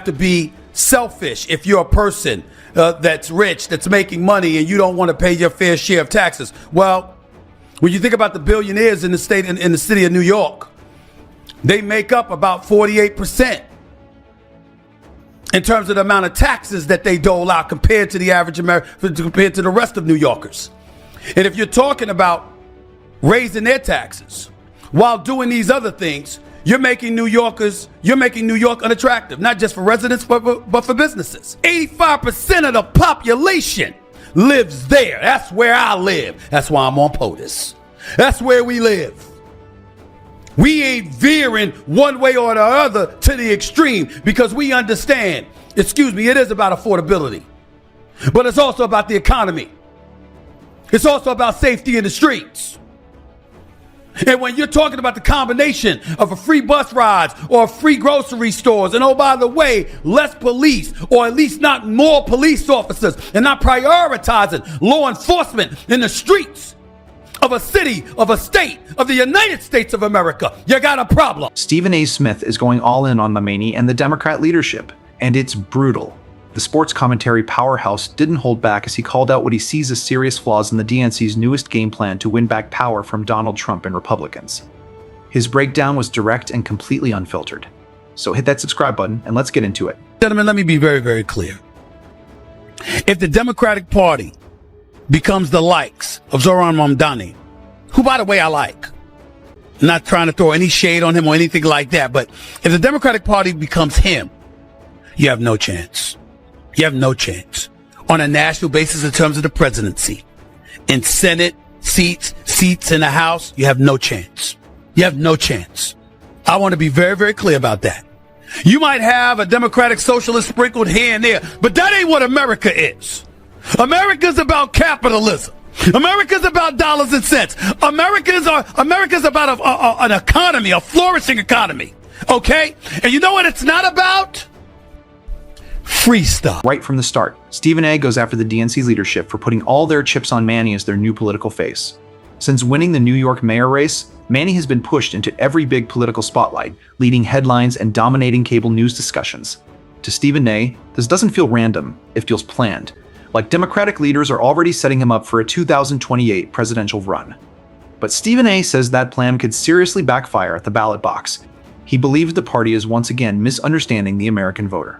To be selfish if you're a person that's rich, that's making money, and you don't want to pay your fair share of taxes. Well, when you think about the billionaires in the state, in the city of New York, they make up about 48% in terms of the amount of taxes that they dole out compared to the average American, compared to the rest of New Yorkers. And if you're talking about raising their taxes while doing these other things, you're making New York unattractive, not just for residents, but for businesses. 85% of the population lives there. That's where I live. That's why I'm on POTUS. That's where we live. We ain't veering one way or the other to the extreme because we understand, it is about affordability, but it's also about the economy. It's also about safety in the streets. And when you're talking about the combination of a free bus rides or free grocery stores, and oh, by the way, less police, or at least not more police officers, and not prioritizing law enforcement in the streets of a city, of a state, of the United States of America, you got a problem. Stephen A. Smith is going all in on Mamdani and the Democrat leadership, and it's brutal. The sports commentary powerhouse didn't hold back as he called out what he sees as serious flaws in the DNC's newest game plan to win back power from Donald Trump and Republicans. His breakdown was direct and completely unfiltered. So hit that subscribe button and let's get into it. Gentlemen, let me be very, very clear. If the Democratic Party becomes the likes of Zohran Mamdani, who, by the way, I like, not trying to throw any shade on him or anything like that, but if the Democratic Party becomes him, you have no chance. You have no chance on a national basis in terms of the presidency. In Senate seats in the House, you have no chance. You have no chance. I want to be very, very clear about that. You might have a Democratic socialist sprinkled here and there, but that ain't what America is. America's about capitalism. America's about dollars and cents. America's about an economy, a flourishing economy. Okay? And you know what it's not about? Free stuff. Right from the start, Stephen A. goes after the DNC's leadership for putting all their chips on Manny as their new political face. Since winning the New York mayor race, Manny has been pushed into every big political spotlight, leading headlines and dominating cable news discussions. To Stephen A., this doesn't feel random, it feels planned. Like Democratic leaders are already setting him up for a 2028 presidential run. But Stephen A. says that plan could seriously backfire at the ballot box. He believes the party is once again misunderstanding the American voter.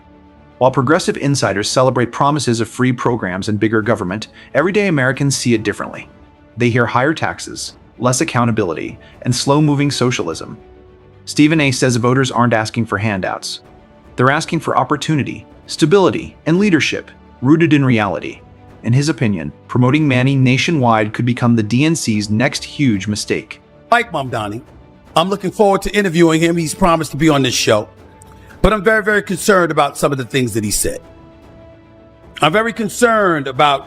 While progressive insiders celebrate promises of free programs and bigger government, everyday Americans see it differently. They hear higher taxes, less accountability, and slow-moving socialism. Stephen A. says voters aren't asking for handouts. They're asking for opportunity, stability, and leadership rooted in reality. In his opinion, promoting Manny nationwide could become the DNC's next huge mistake. Like Mamdani, I'm looking forward to interviewing him. He's promised to be on this show. But I'm very, very concerned about some of the things that he said. I'm very concerned about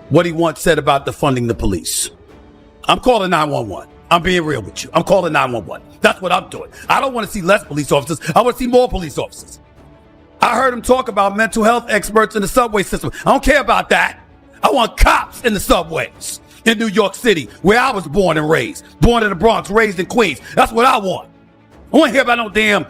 what he once said about defunding the police. I'm calling 911. I'm being real with you. I'm calling 911. That's what I'm doing. I don't want to see less police officers. I want to see more police officers. I heard him talk about mental health experts in the subway system. I don't care about that. I want cops in the subways in New York City, where I was born and raised. Born in the Bronx, raised in Queens. That's what I want. I want to hear about no damn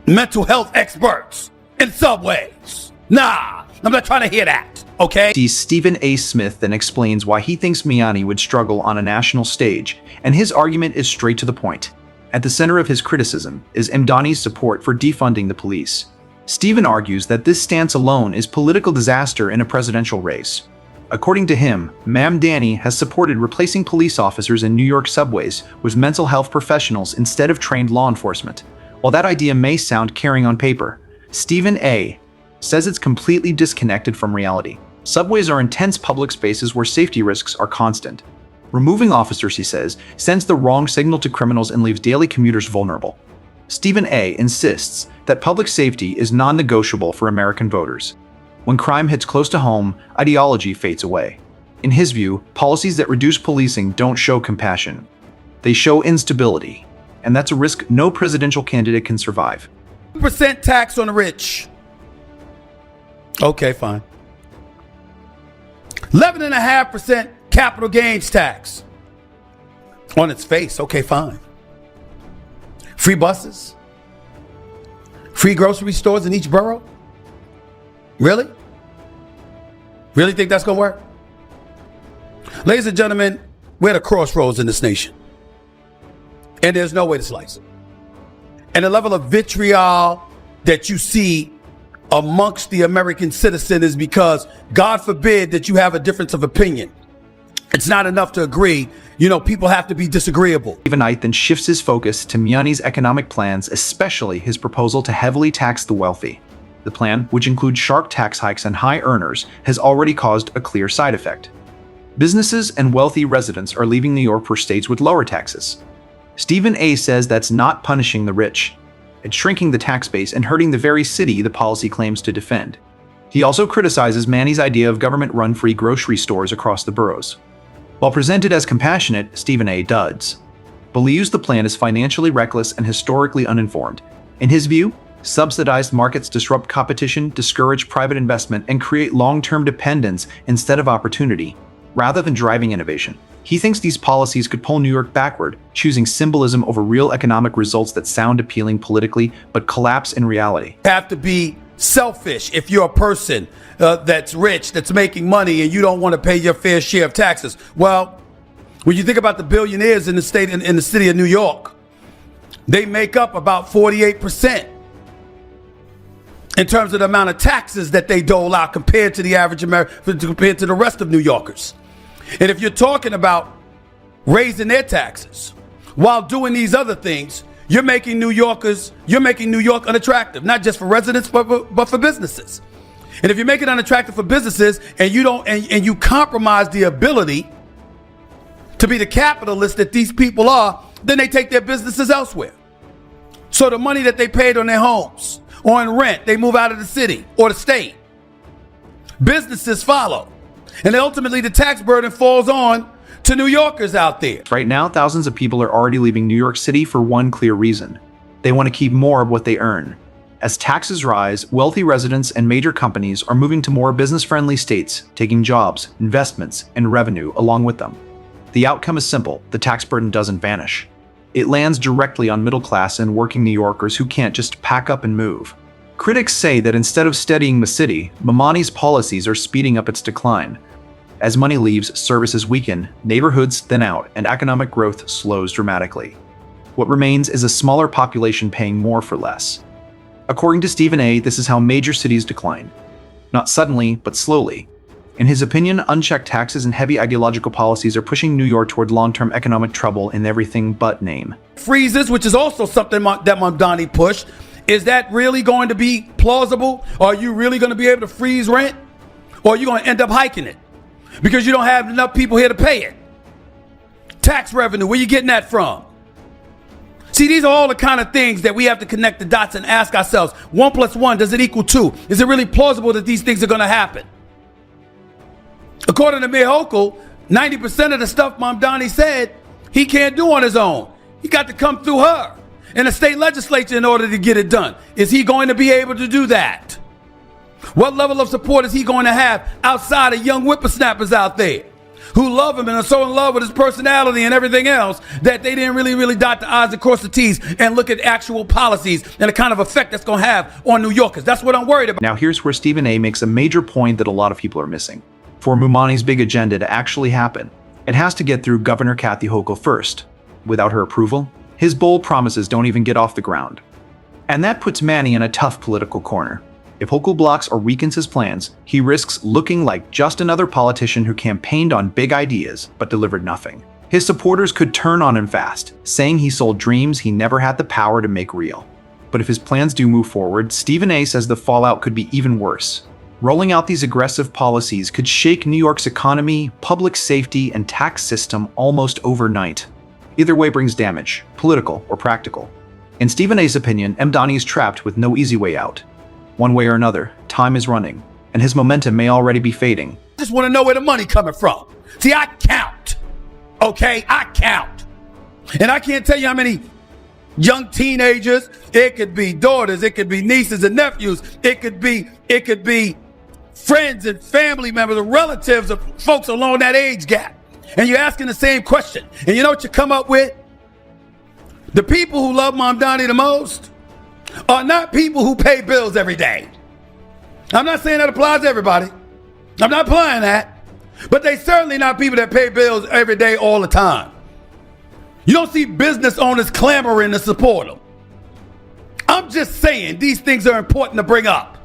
mental health experts in subways. Nah, I'm not trying to hear that, okay? Stephen A. Smith then explains why he thinks Mamdani would struggle on a national stage, and his argument is straight to the point. At the center of his criticism is Mamdani's support for defunding the police. Stephen argues that this stance alone is political disaster in a presidential race. According to him, Mamdani has supported replacing police officers in New York subways with mental health professionals instead of trained law enforcement. While that idea may sound caring on paper, Stephen A. says it's completely disconnected from reality. Subways are intense public spaces where safety risks are constant. Removing officers, he says, sends the wrong signal to criminals and leaves daily commuters vulnerable. Stephen A. insists that public safety is non-negotiable for American voters. When crime hits close to home, ideology fades away. In his view, policies that reduce policing don't show compassion. They show instability, and that's a risk no presidential candidate can survive. % tax on the rich. Okay, fine. 11.5% capital gains tax. On its face, okay, fine. Free buses. Free grocery stores in each borough? Really? Really think that's going to work? Ladies and gentlemen, we're at a crossroads in this nation. And there's no way to slice it. And the level of vitriol that you see amongst the American citizen is because, God forbid, that you have a difference of opinion. It's not enough to agree. You know, people have to be disagreeable. Stephen Knight then shifts his focus to Mamdani's economic plans, especially his proposal to heavily tax the wealthy. The plan, which includes sharp tax hikes on high earners, has already caused a clear side effect. Businesses and wealthy residents are leaving New York for states with lower taxes. Stephen A. says that's not punishing the rich. It's shrinking the tax base and hurting the very city the policy claims to defend. He also criticizes Mamdani's idea of government-run free grocery stores across the boroughs. While presented as compassionate, Stephen A. duds. Believes the plan is financially reckless and historically uninformed. In his view, subsidized markets disrupt competition, discourage private investment, and create long-term dependence instead of opportunity, rather than driving innovation. He thinks these policies could pull New York backward, choosing symbolism over real economic results that sound appealing politically but collapse in reality. You have to be selfish if you're a person that's rich, that's making money, and you don't want to pay your fair share of taxes. Well, when you think about the billionaires in the state, in the city of New York, they make up about 48% in terms of the amount of taxes that they dole out compared to the average American, compared to the rest of New Yorkers. And if you're talking about raising their taxes while doing these other things, you're making New York unattractive, not just for residents, but for businesses. And if you make it unattractive for businesses and you compromise the ability to be the capitalist that these people are, then they take their businesses elsewhere. So the money that they paid on their homes or in rent, they move out of the city or the state. Businesses follow. And ultimately the tax burden falls on to New Yorkers out there. Right now, thousands of people are already leaving New York City for one clear reason. They want to keep more of what they earn. As taxes rise, wealthy residents and major companies are moving to more business-friendly states, taking jobs, investments, and revenue along with them. The outcome is simple: the tax burden doesn't vanish. It lands directly on middle-class and working New Yorkers who can't just pack up and move. Critics say that instead of steadying the city, Mamdani's policies are speeding up its decline. As money leaves, services weaken, neighborhoods thin out, and economic growth slows dramatically. What remains is a smaller population paying more for less. According to Stephen A., this is how major cities decline. Not suddenly, but slowly. In his opinion, unchecked taxes and heavy ideological policies are pushing New York toward long-term economic trouble in everything but name. Freezes, which is also something that Mamdani pushed. Is that really going to be plausible? Are you really going to be able to freeze rent? Or are you going to end up hiking it? Because you don't have enough people here to pay it. Tax revenue, where you getting that from? See, these are all the kind of things that we have to connect the dots and ask ourselves. 1 + 1, does it equal 2? Is it really plausible that these things are going to happen? According to Mayor Hochul, 90% of the stuff Mamdani said he can't do on his own. He got to come through her in the state legislature in order to get it done. Is he going to be able to do that? What level of support is he going to have outside of young whippersnappers out there who love him and are so in love with his personality and everything else that they didn't really dot the I's and cross the T's and look at actual policies and the kind of effect that's going to have on New Yorkers? That's what I'm worried about. Now here's where Stephen A. makes a major point that a lot of people are missing. For Mamdani's big agenda to actually happen, it has to get through Governor Kathy Hochul first. Without her approval, his bold promises don't even get off the ground. And that puts Mamdani in a tough political corner. If Hochul blocks or weakens his plans, he risks looking like just another politician who campaigned on big ideas but delivered nothing. His supporters could turn on him fast, saying he sold dreams he never had the power to make real. But if his plans do move forward, Stephen A. says the fallout could be even worse. Rolling out these aggressive policies could shake New York's economy, public safety, and tax system almost overnight. Either way brings damage, political or practical. In Stephen A.'s opinion, Mamdani is trapped with no easy way out. One way or another, time is running, and his momentum may already be fading. I just want to know where the money coming from. See, I count. Okay, I count. And I can't tell you how many young teenagers, it could be daughters, it could be nieces and nephews, it could be friends and family members and relatives of folks along that age gap. And you're asking the same question. And you know what you come up with? The people who love Mamdani the most are not people who pay bills every day. I'm not saying that applies to everybody. I'm not applying that. But they certainly not people that pay bills every day all the time. You don't see business owners clamoring to support them. I'm just saying these things are important to bring up.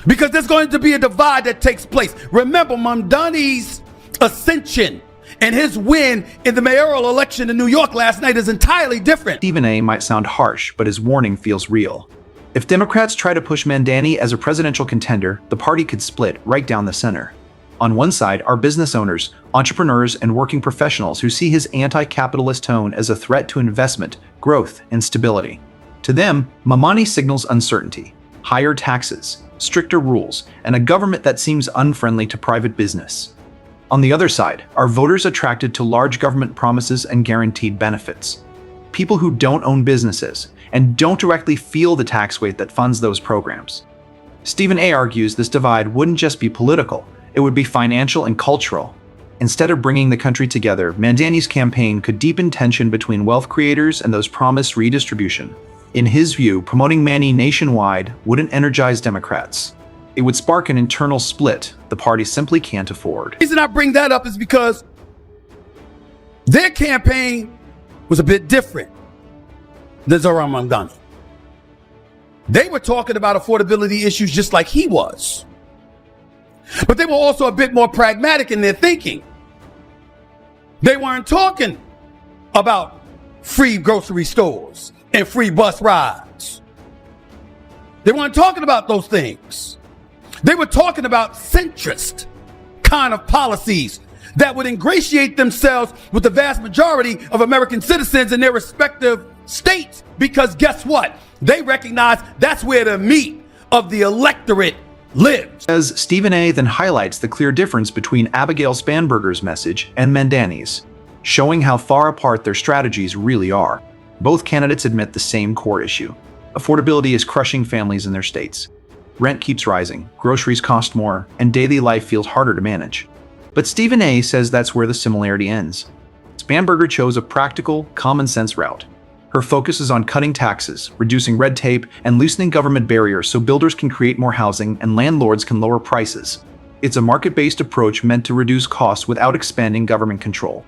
Because there's going to be a divide that takes place. Remember, Mamdani's ascension and his win in the mayoral election in New York last night is entirely different. Stephen A. might sound harsh, but his warning feels real. If Democrats try to push Mamdani as a presidential contender, the party could split right down the center. On one side are business owners, entrepreneurs, and working professionals who see his anti-capitalist tone as a threat to investment, growth, and stability. To them, Mamdani signals uncertainty, higher taxes, stricter rules, and a government that seems unfriendly to private business. On the other side are voters attracted to large government promises and guaranteed benefits. People who don't own businesses and don't directly feel the tax weight that funds those programs. Stephen A. argues this divide wouldn't just be political, it would be financial and cultural. Instead of bringing the country together, Mamdani's campaign could deepen tension between wealth creators and those promised redistribution. In his view, promoting money nationwide wouldn't energize Democrats. It would spark an internal split the party simply can't afford. The reason I bring that up is because their campaign was a bit different than Zohran Mamdani. They were talking about affordability issues just like he was. But they were also a bit more pragmatic in their thinking. They weren't talking about free grocery stores and free bus rides. They weren't talking about those things. They were talking about centrist kind of policies that would ingratiate themselves with the vast majority of American citizens in their respective states. Because guess what? They recognize that's where the meat of the electorate lives. As Stephen A. then highlights the clear difference between Abigail Spanberger's message and Mamdani's, showing how far apart their strategies really are. Both candidates admit the same core issue. Affordability is crushing families in their states. Rent keeps rising, groceries cost more, and daily life feels harder to manage. But Stephen A. says that's where the similarity ends. Spanberger chose a practical, common-sense route. Her focus is on cutting taxes, reducing red tape, and loosening government barriers so builders can create more housing and landlords can lower prices. It's a market-based approach meant to reduce costs without expanding government control.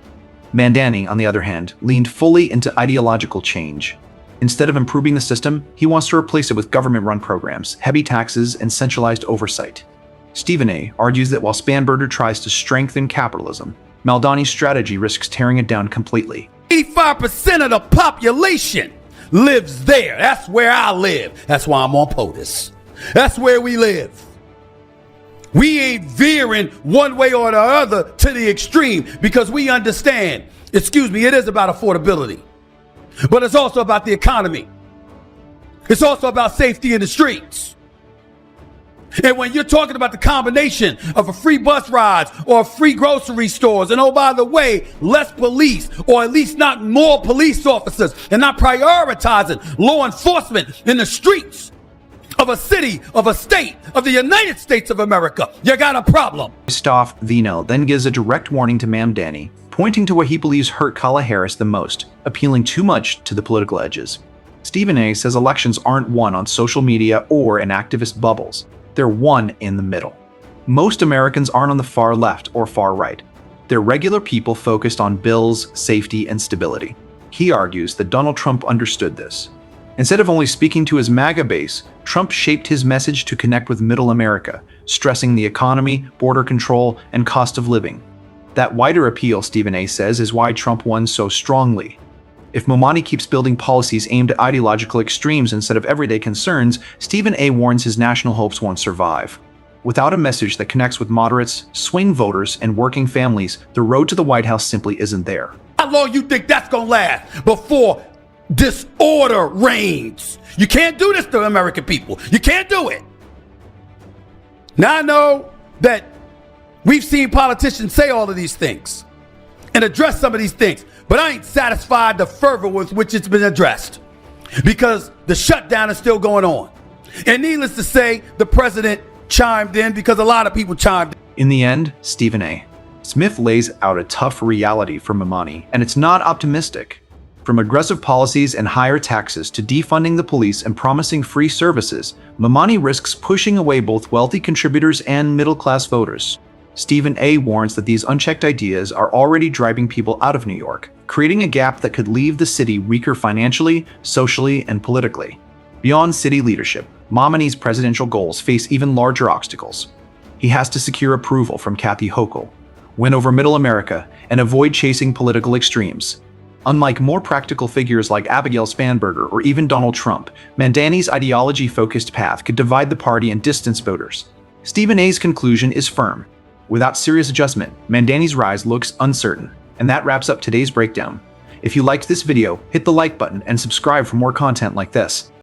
Mamdani, on the other hand, leaned fully into ideological change. Instead of improving the system, he wants to replace it with government-run programs, heavy taxes, and centralized oversight. Stephen A. argues that while Spanberger tries to strengthen capitalism, Mamdani's strategy risks tearing it down completely. 85% of the population lives there. That's where I live. That's why I'm on POTUS. That's where we live. We ain't veering one way or the other to the extreme because we understand, it is about affordability. But it's also about the economy. It's also about safety in the streets. And when you're talking about the combination of a free bus rides or free grocery stores, and oh, by the way, less police, or at least not more police officers, and not prioritizing law enforcement in the streets of a city, of a state, of the United States of America, you got a problem. Christoph Vino then gives a direct warning to Mamdani, pointing to what he believes hurt Kamala Harris the most, appealing too much to the political edges. Stephen A. says elections aren't won on social media or in activist bubbles. They're won in the middle. Most Americans aren't on the far left or far right. They're regular people focused on bills, safety, and stability. He argues that Donald Trump understood this. Instead of only speaking to his MAGA base, Trump shaped his message to connect with middle America, stressing the economy, border control, and cost of living. That wider appeal, Stephen A. says, is why Trump won so strongly. If Mamdani keeps building policies aimed at ideological extremes instead of everyday concerns, Stephen A. warns his national hopes won't survive. Without a message that connects with moderates, swing voters, and working families, the road to the White House simply isn't there. How long you think that's gonna last before disorder reigns? You can't do this to American people. You can't do it. Now I know that we've seen politicians say all of these things and address some of these things, but I ain't satisfied the fervor with which it's been addressed because the shutdown is still going on. And needless to say, the president chimed in because a lot of people chimed in. In the end, Stephen A. Smith lays out a tough reality for Mamdani, and it's not optimistic. From aggressive policies and higher taxes to defunding the police and promising free services, Mamdani risks pushing away both wealthy contributors and middle-class voters. Stephen A. warns that these unchecked ideas are already driving people out of New York, creating a gap that could leave the city weaker financially, socially, and politically. Beyond city leadership, Mamdani's presidential goals face even larger obstacles. He has to secure approval from Kathy Hochul, win over Middle America, and avoid chasing political extremes. Unlike more practical figures like Abigail Spanberger or even Donald Trump, Mamdani's ideology-focused path could divide the party and distance voters. Stephen A.'s conclusion is firm. Without serious adjustment, Mamdani's rise looks uncertain. And that wraps up today's breakdown. If you liked this video, hit the like button and subscribe for more content like this.